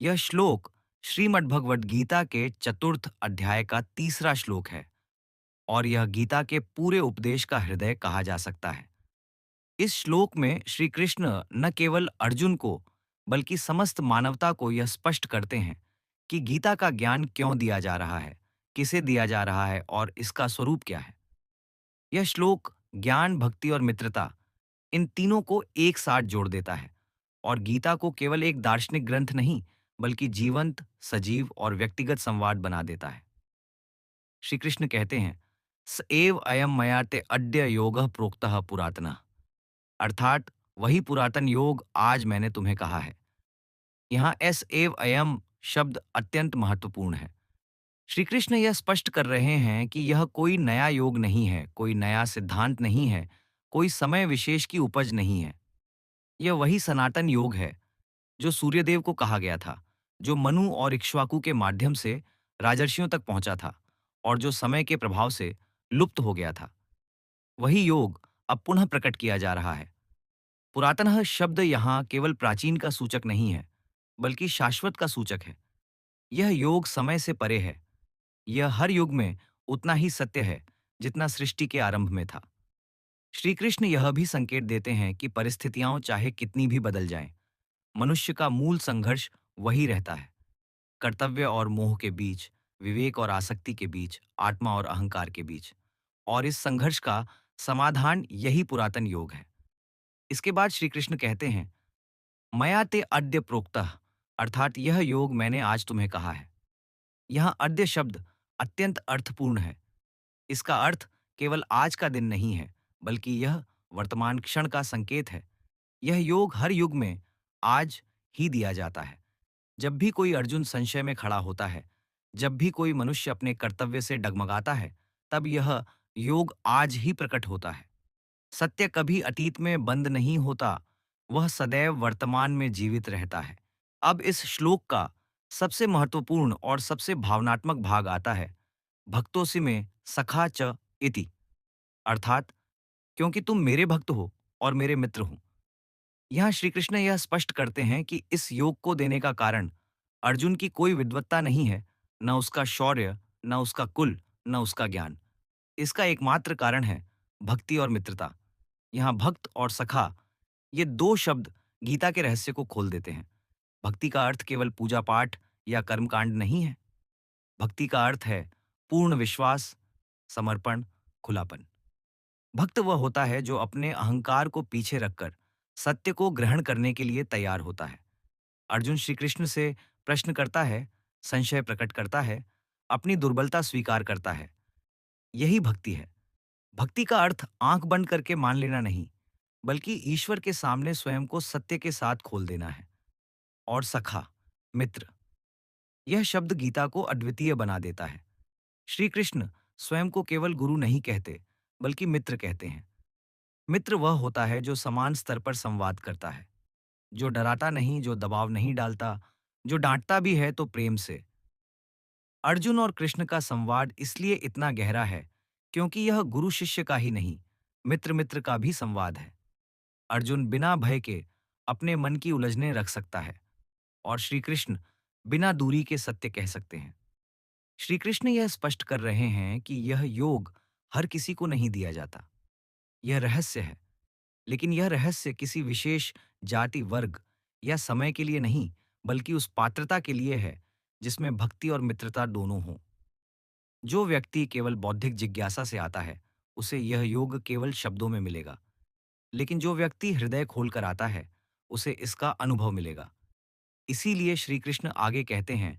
यह श्लोक श्रीमद् भगवद गीता के चतुर्थ अध्याय का तीसरा श्लोक है और यह गीता के पूरे उपदेश का हृदय कहा जा सकता है। इस श्लोक में श्री कृष्ण न केवल अर्जुन को बल्कि समस्त मानवता को यह स्पष्ट करते हैं कि गीता का ज्ञान क्यों दिया जा रहा है, किसे दिया जा रहा है और इसका स्वरूप क्या है। यह श्लोक ज्ञान, भक्ति और मित्रता इन तीनों को एक साथ जोड़ देता है और गीता को केवल एक दार्शनिक ग्रंथ नहीं बल्कि जीवंत, सजीव और व्यक्तिगत संवाद बना देता है। श्री कृष्ण कहते हैं, स एव अयम मया ते अद्य योगः प्रोक्तः पुरातनः, अर्थात वही पुरातन योग आज मैंने तुम्हें कहा है। यहाँ एस एव अयम शब्द अत्यंत महत्वपूर्ण है। श्री कृष्ण यह स्पष्ट कर रहे हैं कि यह कोई नया योग नहीं है, कोई नया सिद्धांत नहीं है, कोई समय विशेष की उपज नहीं है। यह वही सनातन योग है जो सूर्यदेव को कहा गया था, जो मनु और इक्ष्वाकु के माध्यम से राजर्षियों तक पहुंचा था और जो समय के प्रभाव से लुप्त हो गया था। वही योग अब पुनः प्रकट किया जा रहा है। पुरातनः शब्द यहाँ केवल प्राचीन का सूचक नहीं है, बल्कि शाश्वत का सूचक है। यह योग समय से परे है। यह हर युग में उतना ही सत्य है जितना सृष्टि के आरंभ में था। श्री कृष्ण यह भी संकेत देते हैं कि परिस्थितियां चाहे कितनी भी बदल जाएं, मनुष्य का मूल संघर्ष वही रहता है। कर्तव्य और मोह के बीच, विवेक और आसक्ति के बीच, आत्मा और अहंकार के बीच। और इस संघर्ष का समाधान यही पुरातन योग है। इसके बाद श्री कृष्ण कहते हैं, मया ते अद्य प्रोक्तः, अर्थात यह योग मैंने आज तुम्हें कहा है। यहाँ अद्य शब्द अत्यंत अर्थपूर्ण है। इसका अर्थ केवल आज का दिन नहीं है, बल्कि यह वर्तमान क्षण का संकेत है। यह योग हर युग में आज ही दिया जाता है। जब भी कोई अर्जुन संशय में खड़ा होता है, जब भी कोई मनुष्य अपने कर्तव्य से डगमगाता है, तब यह योग आज ही प्रकट होता है। सत्य कभी अतीत में बंद नहीं होता, वह सदैव वर्तमान में जीवित रहता है। अब इस श्लोक का सबसे महत्वपूर्ण और सबसे भावनात्मक भाग आता है, भक्तोसि में सखा च इति, अर्थात क्योंकि तुम मेरे भक्त हो और मेरे मित्र हो। यहाँ श्री कृष्ण यह स्पष्ट करते हैं कि इस योग को देने का कारण अर्जुन की कोई विद्वत्ता नहीं है, न उसका शौर्य, न उसका कुल, न उसका ज्ञान। इसका एकमात्र कारण है भक्ति और मित्रता। यहाँ भक्त और सखा, ये दो शब्द गीता के रहस्य को खोल देते हैं। भक्ति का अर्थ केवल पूजा पाठ या कर्मकांड नहीं है। भक्ति का अर्थ है पूर्ण विश्वास, समर्पण, खुलापन। भक्त वह होता है जो अपने अहंकार को पीछे रखकर सत्य को ग्रहण करने के लिए तैयार होता है। अर्जुन श्री कृष्ण से प्रश्न करता है, संशय प्रकट करता है, अपनी दुर्बलता स्वीकार करता है। यही भक्ति है। भक्ति का अर्थ आंख बंद करके मान लेना नहीं, बल्कि ईश्वर के सामने स्वयं को सत्य के साथ खोल देना है। और सखा, मित्र, यह शब्द गीता को अद्वितीय बना देता है। श्री कृष्ण स्वयं को केवल गुरु नहीं कहते, बल्कि मित्र कहते हैं। मित्र वह होता है जो समान स्तर पर संवाद करता है, जो डराता नहीं, जो दबाव नहीं डालता, जो डांटता भी है तो प्रेम से। अर्जुन और कृष्ण का संवाद इसलिए इतना गहरा है क्योंकि यह गुरु शिष्य का ही नहीं, मित्र मित्र का भी संवाद है। अर्जुन बिना भय के अपने मन की उलझनें रख सकता है और श्री कृष्ण बिना दूरी के सत्य कह सकते हैं। श्री कृष्ण यह स्पष्ट कर रहे हैं कि यह योग हर किसी को नहीं दिया जाता। यह रहस्य है, लेकिन यह रहस्य किसी विशेष जाति, वर्ग या समय के लिए नहीं, बल्कि उस पात्रता के लिए है जिसमें भक्ति और मित्रता दोनों हों। जो व्यक्ति केवल बौद्धिक जिज्ञासा से आता है, उसे यह योग केवल शब्दों में मिलेगा, लेकिन जो व्यक्ति हृदय खोलकर आता है, उसे इसका अनुभव मिलेगा। इसीलिए श्री कृष्ण आगे कहते हैं,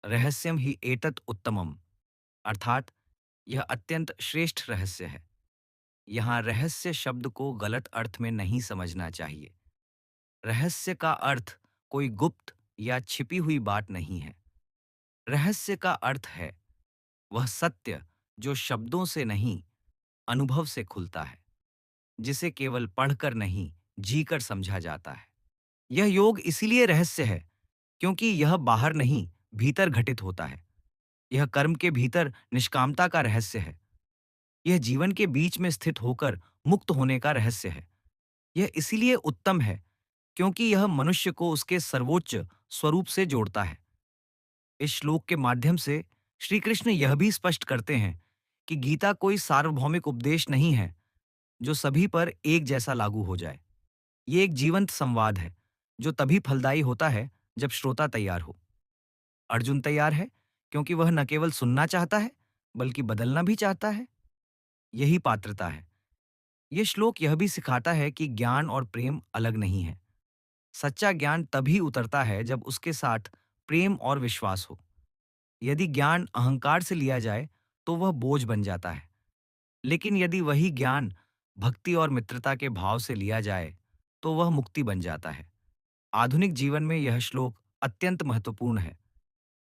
रहस्यम ही एतत् उत्तमम, अर्थात यह अत्यंत श्रेष्ठ रहस्य है। यहाँ रहस्य शब्द को गलत अर्थ में नहीं समझना चाहिए। रहस्य का अर्थ कोई गुप्त या छिपी हुई बात नहीं है। रहस्य का अर्थ है वह सत्य जो शब्दों से नहीं, अनुभव से खुलता है, जिसे केवल पढ़कर नहीं, जीकर समझा जाता है। यह योग इसीलिए रहस्य है क्योंकि यह बाहर नहीं, भीतर घटित होता है। यह कर्म के भीतर निष्कामता का रहस्य है। यह जीवन के बीच में स्थित होकर मुक्त होने का रहस्य है। यह इसीलिए उत्तम है क्योंकि यह मनुष्य को उसके सर्वोच्च स्वरूप से जोड़ता है। इस श्लोक के माध्यम से श्री कृष्ण यह भी स्पष्ट करते हैं कि गीता कोई सार्वभौमिक उपदेश नहीं है जो सभी पर एक जैसा लागू हो जाए। ये एक जीवंत संवाद है जो तभी फलदायी होता है जब श्रोता तैयार हो। अर्जुन तैयार है क्योंकि वह न केवल सुनना चाहता है बल्कि बदलना भी चाहता है। यही पात्रता है। यह श्लोक यह भी सिखाता है कि ज्ञान और प्रेम अलग नहीं है। सच्चा ज्ञान तभी उतरता है जब उसके साथ प्रेम और विश्वास हो। यदि ज्ञान अहंकार से लिया जाए तो वह बोझ बन जाता है, लेकिन यदि वही ज्ञान भक्ति और मित्रता के भाव से लिया जाए तो वह मुक्ति बन जाता है। आधुनिक जीवन में यह श्लोक अत्यंत महत्वपूर्ण है।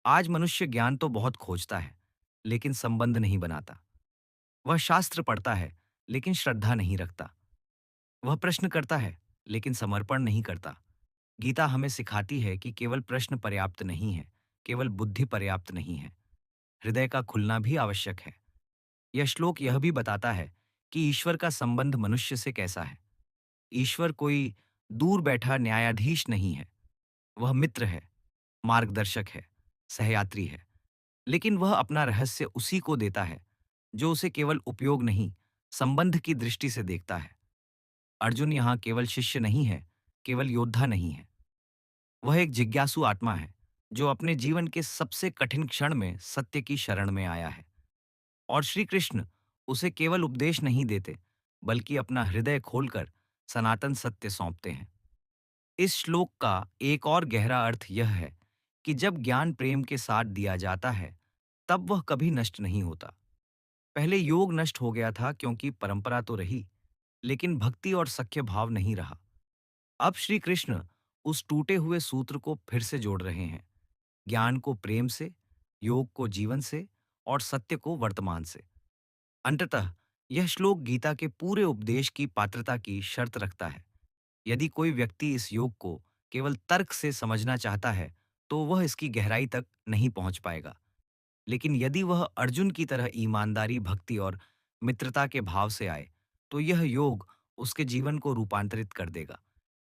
आज मनुष्य ज्ञान तो बहुत खोजता है, लेकिन संबंध नहीं बनाता। वह शास्त्र पढ़ता है, लेकिन श्रद्धा नहीं रखता। वह प्रश्न करता है, लेकिन समर्पण नहीं करता। गीता हमें सिखाती है कि केवल प्रश्न पर्याप्त नहीं है, केवल बुद्धि पर्याप्त नहीं है। हृदय का खुलना भी आवश्यक है। यह श्लोक यह भी बताता है कि ईश्वर का संबंध मनुष्य से कैसा है। ईश्वर कोई दूर बैठा न्यायाधीश नहीं है। वह मित्र है, मार्गदर्शक है, सहयात्री है। लेकिन वह अपना रहस्य उसी को देता है जो उसे केवल उपयोग नहीं, संबंध की दृष्टि से देखता है। अर्जुन यहाँ केवल शिष्य नहीं है, केवल योद्धा नहीं है। वह एक जिज्ञासु आत्मा है जो अपने जीवन के सबसे कठिन क्षण में सत्य की शरण में आया है। और श्री कृष्ण उसे केवल उपदेश नहीं देते, बल्कि अपना हृदय खोलकर सनातन सत्य सौंपते हैं। इस श्लोक का एक और गहरा अर्थ यह है कि जब ज्ञान प्रेम के साथ दिया जाता है, तब वह कभी नष्ट नहीं होता। पहले योग नष्ट हो गया था क्योंकि परंपरा तो रही, लेकिन भक्ति और सख्य भाव नहीं रहा। अब श्री कृष्ण उस टूटे हुए सूत्र को फिर से जोड़ रहे हैं, ज्ञान को प्रेम से, योग को जीवन से और सत्य को वर्तमान से। अंततः यह श्लोक गीता के पूरे उपदेश की पात्रता की शर्त रखता है। यदि कोई व्यक्ति इस योग को केवल तर्क से समझना चाहता है, तो वह इसकी गहराई तक नहीं पहुंच पाएगा। लेकिन यदि वह अर्जुन की तरह ईमानदारी, भक्ति और मित्रता के भाव से आए, तो यह योग उसके जीवन को रूपांतरित कर देगा।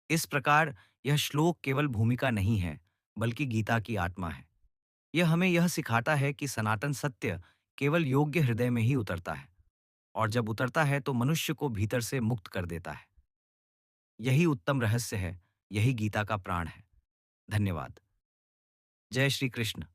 इस प्रकार यह श्लोक केवल भूमिका नहीं है, बल्कि गीता की आत्मा है। यह हमें यह सिखाता है कि सनातन सत्य केवल योग्य हृदय में ही उतरता है, और जब उतरता है तो मनुष्य को भीतर से मुक्त कर देता है। यही उत्तम रहस्य है, यही गीता का प्राण है। धन्यवाद। जय श्री कृष्ण।